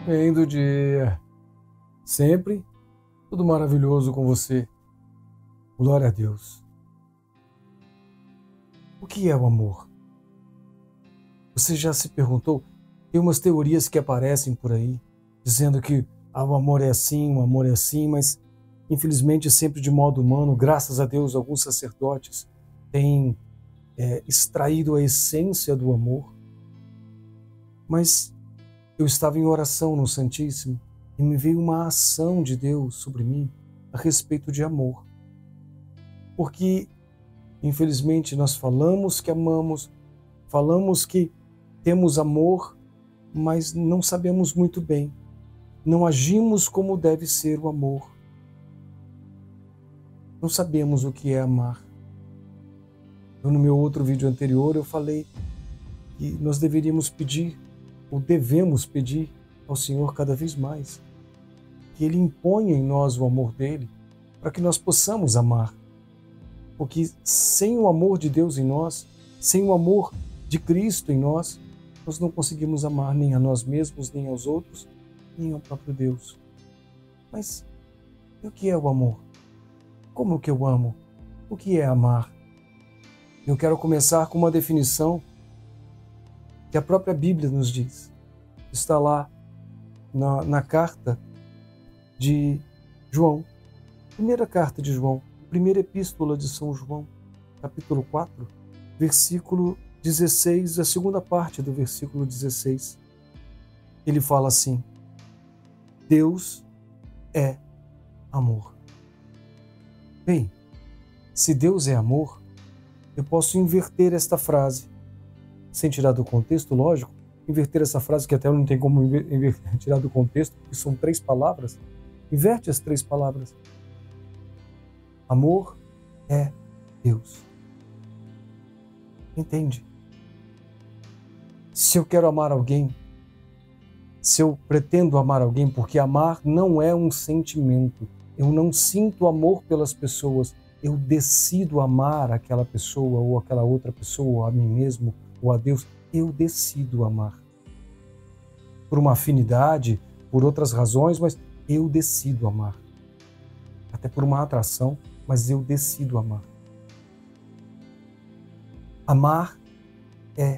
Lindo dia. Sempre tudo maravilhoso com você. Glória a Deus. O que é o amor? Você já se perguntou? Tem umas teorias que aparecem por aí, dizendo que o amor é assim, mas infelizmente sempre de modo humano. Graças a Deus, alguns sacerdotes têm extraído a essência do amor. Mas eu estava em oração no Santíssimo e me veio uma ação de Deus sobre mim a respeito de amor. Porque, infelizmente, nós falamos que amamos, falamos que temos amor, mas não sabemos muito bem. Não agimos como deve ser o amor. Não sabemos o que é amar. No meu outro vídeo anterior, eu falei que nós deveríamos pedir, ou devemos pedir ao Senhor cada vez mais, que Ele imponha em nós o amor dEle, para que nós possamos amar. Porque sem o amor de Deus em nós, sem o amor de Cristo em nós, nós não conseguimos amar nem a nós mesmos, nem aos outros, nem ao próprio Deus. Mas o que é o amor? Como que eu amo? O que é amar? Eu quero começar com uma definição que a própria Bíblia nos diz. Está lá na carta de João, primeira carta de João, primeira epístola de São João, capítulo 4, versículo 16, a segunda parte do versículo 16. Ele fala assim: Deus é amor. Bem, se Deus é amor, eu posso inverter esta frase, sem tirar do contexto, lógico, inverter essa frase, que até não tem como tirar do contexto, porque são 3 palavras, inverte as 3 palavras. Amor é Deus. Entende? Se eu quero amar alguém, se eu pretendo amar alguém, porque amar não é um sentimento, eu não sinto amor pelas pessoas, eu decido amar aquela pessoa ou aquela outra pessoa, ou a mim mesmo, ou a Deus, eu decido amar. Por uma afinidade, por outras razões, mas eu decido amar. Até por uma atração, mas eu decido amar. Amar é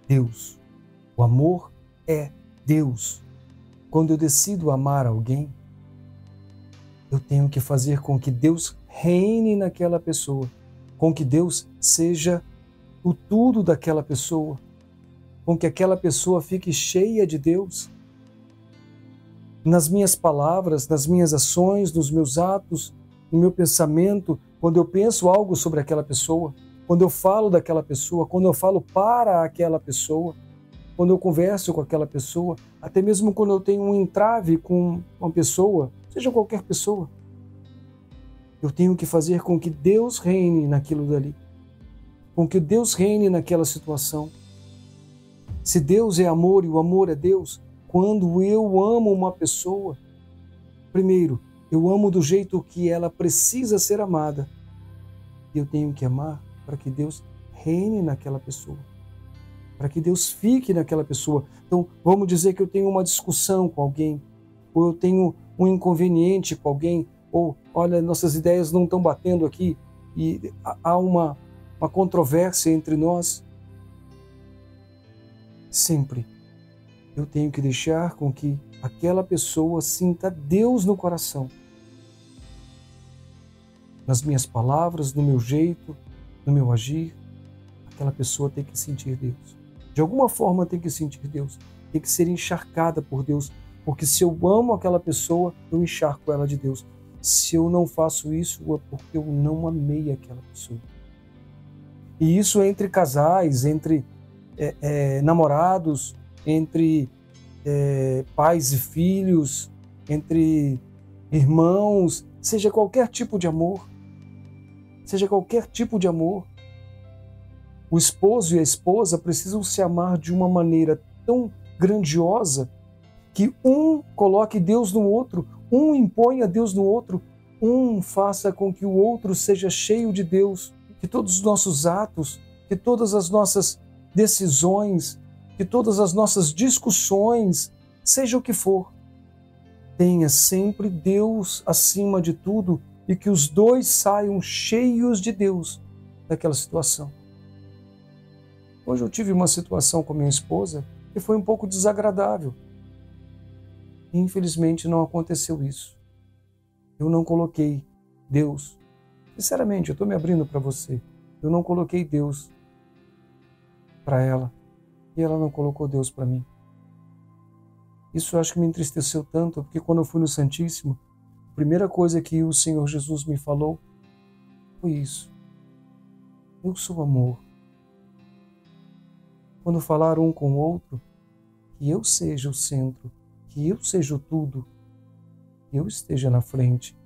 Deus. O amor é Deus. Quando eu decido amar alguém, eu tenho que fazer com que Deus reine naquela pessoa, com que Deus seja o tudo daquela pessoa, com que aquela pessoa fique cheia de Deus. Nas minhas palavras, nas minhas ações, nos meus atos, no meu pensamento, quando eu penso algo sobre aquela pessoa, quando eu falo daquela pessoa, quando eu falo para aquela pessoa, quando eu converso com aquela pessoa, até mesmo quando eu tenho um entrave com uma pessoa, seja qualquer pessoa, eu tenho que fazer com que Deus reine naquilo dali, com que Deus reine naquela situação. Se Deus é amor e o amor é Deus, quando eu amo uma pessoa, primeiro, eu amo do jeito que ela precisa ser amada. E eu tenho que amar para que Deus reine naquela pessoa, para que Deus fique naquela pessoa. Então, vamos dizer que eu tenho uma discussão com alguém, ou eu tenho um inconveniente com alguém, ou, olha, nossas ideias não estão batendo aqui, e há uma controvérsia entre nós. Sempre eu tenho que deixar com que aquela pessoa sinta Deus no coração. Nas minhas palavras, no meu jeito, no meu agir, aquela pessoa tem que sentir Deus. De alguma forma tem que sentir Deus, tem que ser encharcada por Deus, porque se eu amo aquela pessoa, eu encharco ela de Deus. Se eu não faço isso, é porque eu não amei aquela pessoa. E isso entre casais, entre namorados, entre pais e filhos, entre irmãos, seja qualquer tipo de amor. Seja qualquer tipo de amor. O esposo e a esposa precisam se amar de uma maneira tão grandiosa que um coloque Deus no outro, um imponha Deus no outro, um faça com que o outro seja cheio de Deus, que todos os nossos atos, que todas as nossas decisões, que todas as nossas discussões seja o que for, tenha sempre Deus acima de tudo e que os dois saiam cheios de Deus daquela situação. Hoje eu tive uma situação com minha esposa que foi um pouco desagradável. Infelizmente não aconteceu isso. Eu não coloquei Deus. Sinceramente, eu estou me abrindo para você. Eu não coloquei Deus para ela e ela não colocou Deus para mim. Isso eu acho que me entristeceu tanto, porque quando eu fui no Santíssimo, a primeira coisa que o Senhor Jesus me falou foi isso. Eu sou amor. Quando falar um com o outro, que eu seja o centro, que eu seja o tudo, que eu esteja na frente.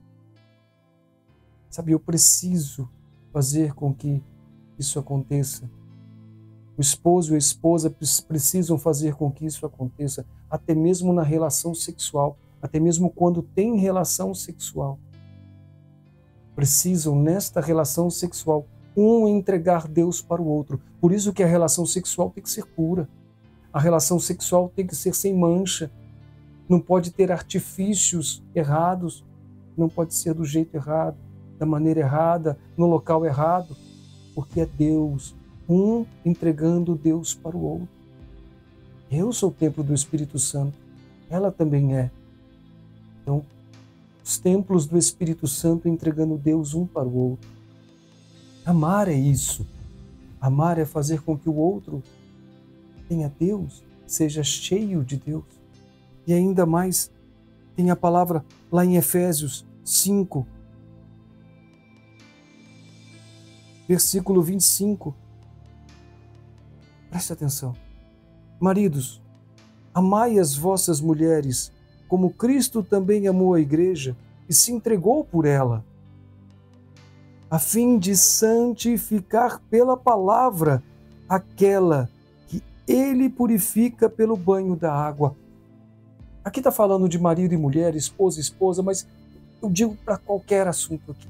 Sabe, eu preciso fazer com que isso aconteça. O esposo e a esposa precisam fazer com que isso aconteça, até mesmo na relação sexual, até mesmo quando tem relação sexual. Precisam, nesta relação sexual, um entregar Deus para o outro. Por isso que a relação sexual tem que ser pura. A relação sexual tem que ser sem mancha. Não pode ter artifícios errados. Não pode ser do jeito errado, da maneira errada, no local errado. Porque é Deus, um entregando Deus para o outro. Eu sou o templo do Espírito Santo. Ela também é. Então, os templos do Espírito Santo entregando Deus um para o outro. Amar é isso. Amar é fazer com que o outro tenha Deus, seja cheio de Deus. E ainda mais, tem a palavra lá em Efésios 5, versículo 25. Preste atenção. Maridos, amai as vossas mulheres, como Cristo também amou a igreja e se entregou por ela, a fim de santificar pela palavra aquela que ele purifica pelo banho da água. Aqui está falando de marido e mulher, esposa e esposa, mas eu digo para qualquer assunto aqui.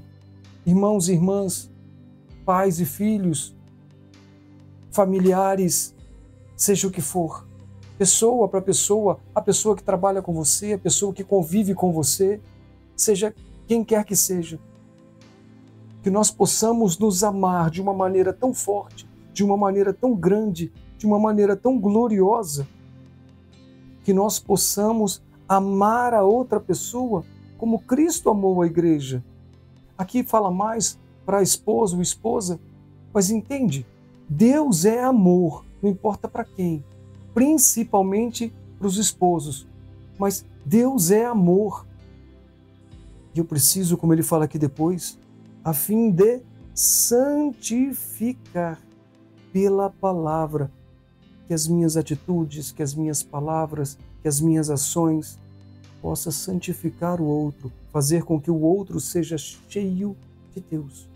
Irmãos e irmãs, pais e filhos, familiares, seja o que for, pessoa para pessoa, a pessoa que trabalha com você, a pessoa que convive com você, seja quem quer que seja, que nós possamos nos amar de uma maneira tão forte, de uma maneira tão grande, de uma maneira tão gloriosa, que nós possamos amar a outra pessoa como Cristo amou a igreja. Aqui fala mais para esposo ou esposa, mas entende? Deus é amor, não importa para quem, principalmente para os esposos, mas Deus é amor. E eu preciso, como ele fala aqui depois, a fim de santificar pela palavra, que as minhas atitudes, que as minhas palavras, que as minhas ações possam santificar o outro, fazer com que o outro seja cheio de Deus,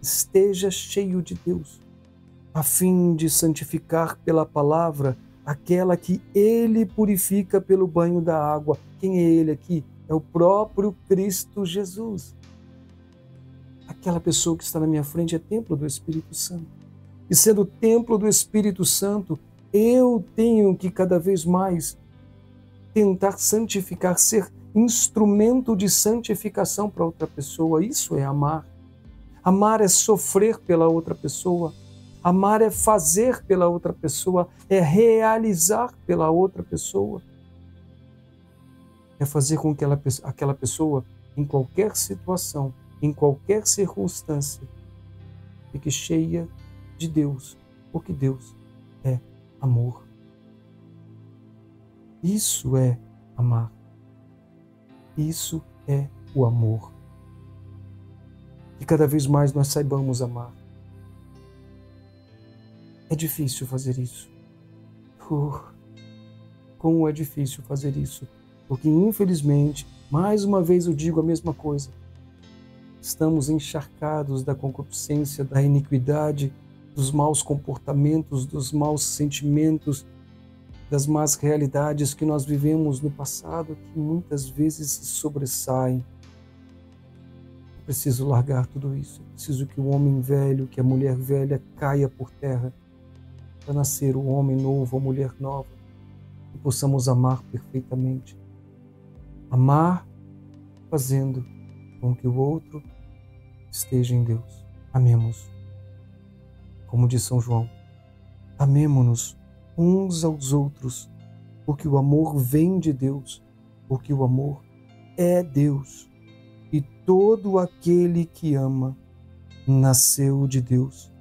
esteja cheio de Deus, a fim de santificar pela palavra aquela que ele purifica pelo banho da água. Quem é ele aqui? É o próprio Cristo Jesus. Aquela pessoa que está na minha frente é templo do Espírito Santo. E sendo templo do Espírito Santo, eu tenho que cada vez mais tentar santificar, ser instrumento de santificação para outra pessoa. Isso é amar. Amar é sofrer pela outra pessoa. Amar é fazer pela outra pessoa, é realizar pela outra pessoa. É fazer com que aquela pessoa, em qualquer situação, em qualquer circunstância, fique cheia de Deus, porque Deus é amor. Isso é amar. Isso é o amor. E cada vez mais nós saibamos amar. É difícil fazer isso. Como é difícil fazer isso. Porque, infelizmente, mais uma vez eu digo a mesma coisa. Estamos encharcados da concupiscência, da iniquidade, dos maus comportamentos, dos maus sentimentos, das más realidades que nós vivemos no passado, que muitas vezes se sobressaem. Eu preciso largar tudo isso. Eu preciso que o homem velho, que a mulher velha caia por terra, para nascer o homem novo, a mulher nova. que possamos amar perfeitamente. Amar fazendo com que o outro esteja em Deus. Amemos. Como diz São João, amemo-nos uns aos outros, porque o amor vem de Deus, porque o amor é Deus. E todo aquele que ama nasceu de Deus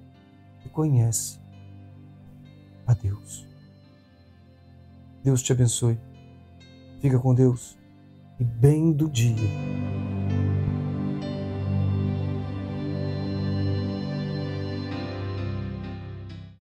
e conhece a Deus. Deus te abençoe. Fica com Deus e bem do dia.